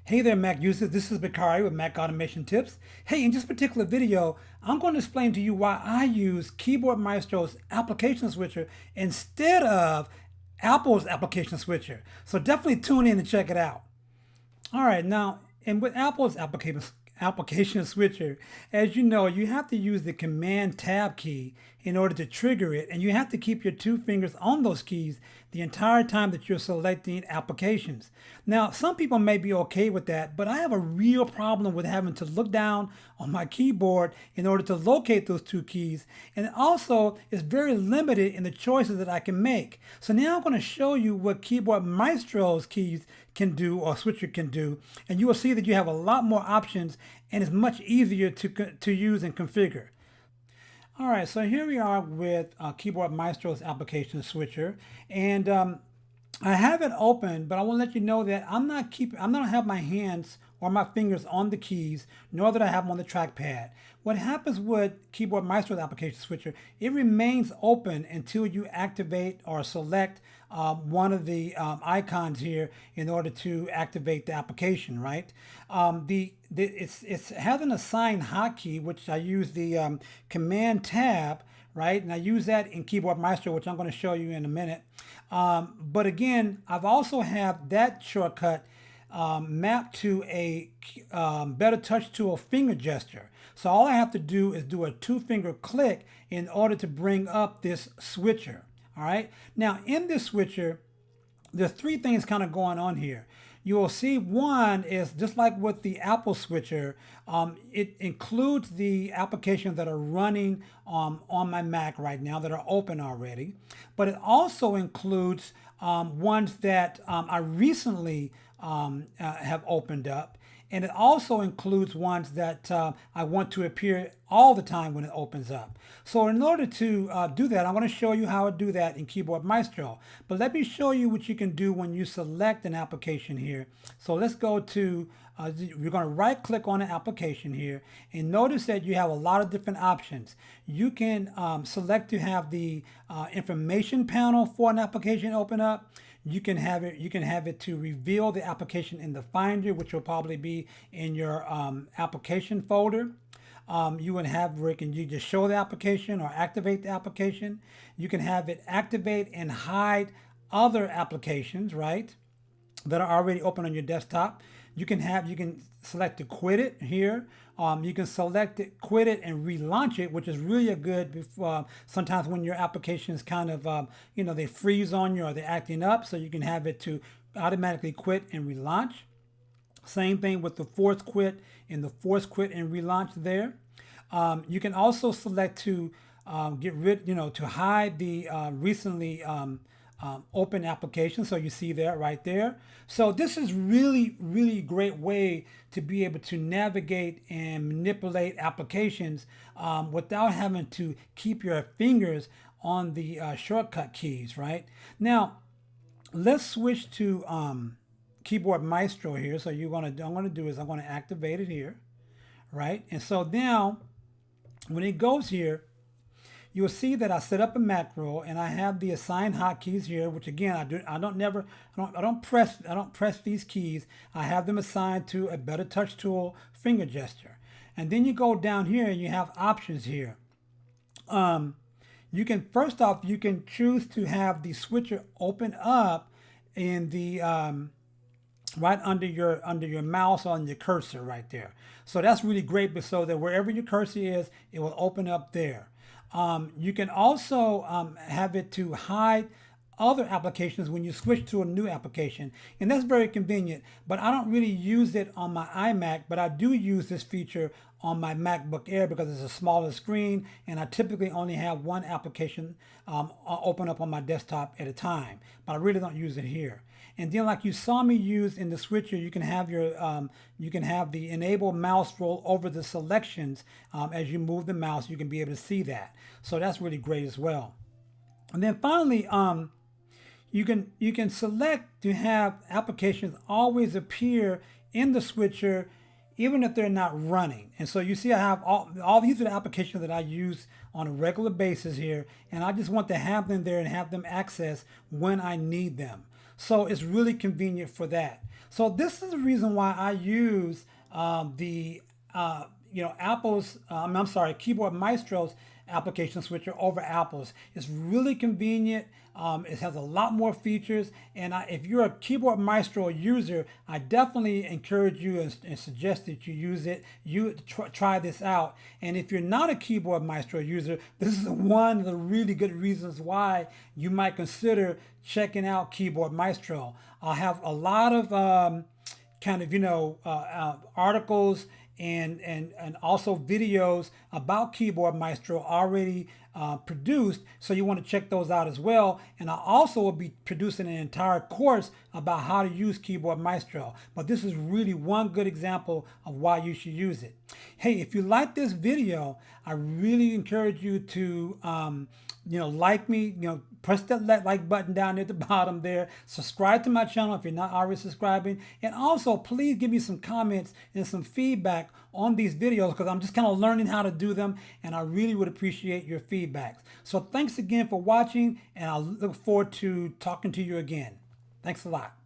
Hey there, Mac users. This is Bakari with Mac Automation Tips. Hey, in this particular video, I'm going to explain to you why I use Keyboard Maestro's application switcher instead of Apple's application switcher. So definitely tune in and check it out. All right, now, and with Apple's application switcher, as you know, you have to use the Command Tab key in order to trigger it, and you have to keep your two fingers on those keys the entire time that you're selecting applications. Now, some people may be okay with that, but I have a real problem with having to look down on my keyboard in order to locate those two keys, and also it's very limited in the choices that I can make. So now I'm going to show you what Keyboard Maestro's keys can do, or switcher can do, and you will see that you have a lot more options and it's much easier to use and configure. All right, so here we are with Keyboard Maestro's application switcher, and I have it open, but I want to let you know that I'm not have my hands or my fingers on the keys, nor that I have them on the trackpad. What happens with Keyboard Maestro's application switcher, it remains open until you activate or select one of the icons here in order to activate the application, right? It has an assigned hotkey, which I use the Command Tab, right? And I use that in Keyboard Maestro, which I'm going to show you in a minute. But again, I've also have that shortcut mapped to a BetterTouchTool finger gesture. So all I have to do is do a two-finger click in order to bring up this switcher. All right. Now in this switcher, there's three things kind of going on here. You will see one is just like with the Apple switcher, it includes the applications that are running on my Mac right now that are open already, but it also includes ones that I recently have opened up. And it also includes ones that I want to appear all the time when it opens up. So in order to do that, I'm going to show you how to do that in Keyboard Maestro. But let me show you what you can do when you select an application here. So let's go to, we're going to right click on an application here, and notice that you have a lot of different options. You can select to have the information panel for an application open up. You can have it to reveal the application in the Finder, which will probably be in your application folder. You would have where you just show the application or activate the application. You can have it activate and hide other applications, right, that are already open on your desktop. You can select to quit it here. You can select it, quit it, and relaunch it, which is really a good. Sometimes when your application is kind of, they freeze on you or they're acting up, so you can have it to automatically quit and relaunch. Same thing with the force quit and the force quit and relaunch there. You can also select to get rid, to hide the recently open application. So you see that right there. So this is really great way to be able to navigate and manipulate applications without having to keep your fingers on the shortcut keys, right? Now, let's switch to Keyboard Maestro here. So I'm going to do is I'm going to activate it here, right? And so now when it goes here, you'll see that I set up a macro and I have the assigned hotkeys here, which again I don't press these keys. I have them assigned to a BetterTouchTool finger gesture. And then you go down here and you have options here. You can first off you can choose to have the switcher open up in the right under your mouse on your cursor right there. So that's really great, so that wherever your cursor is, it will open up there. You can also have it to hide other applications when you switch to a new application, and that's very convenient, but I don't really use it on my iMac, but I do use this feature on my MacBook Air because it's a smaller screen and I typically only have one application open up on my desktop at a time, but I really don't use it here. And then like you saw me use in the switcher, you can have the enable mouse roll over the selections. As you move the mouse, you can be able to see that. So that's really great as well. And then finally, you can select to have applications always appear in the switcher even if they're not running. And so you see I have all these are the applications that I use on a regular basis here, and I just want to have them there and have them access when I need them. So it's really convenient for that. So this is the reason why I use the Apple's, I'm sorry, Keyboard Maestro's application switcher over Apple's. It's really convenient. It has a lot more features, and if you're a Keyboard Maestro user, I definitely encourage you and suggest that you use it. Try this out. And if you're not a Keyboard Maestro user, this is one of the really good reasons why you might consider checking out Keyboard Maestro. I have a lot of articles and also videos about Keyboard Maestro already produced, so you want to check those out as well. And I also will be producing an entire course about how to use Keyboard Maestro, but this is really one good example of why you should use it. Hey, if you like this video, I really encourage you to like me, press that like button down at the bottom there. Subscribe to my channel if you're not already subscribing. And also, please give me some comments and some feedback on these videos, because I'm just kind of learning how to do them, and I really would appreciate your feedback. So thanks again for watching, and I look forward to talking to you again. Thanks a lot.